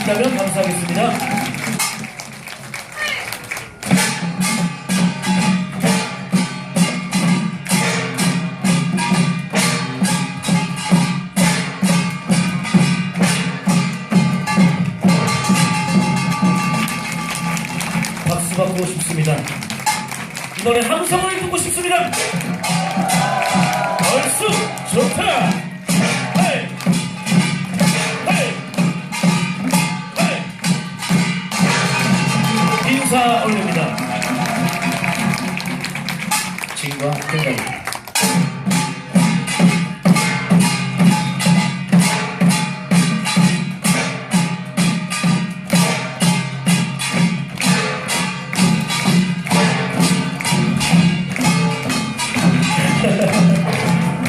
주신다면 감사하겠습니다. 박수 받고 싶습니다. 이번에 함성을 듣고 싶습니다. 얼쑤 좋다. 헤이 헤이 헤이. 인사 올립니다. 진과 생각입니다.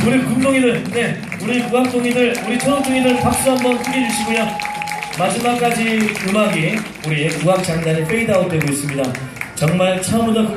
우리 군동이들, 네, 우리 국악동이들, 우리 초록동이들 박수 한번 크게 주시고요. 마지막까지 음악이 우리 국악장단에 페이드아웃 되고 있습니다. 정말 처음부터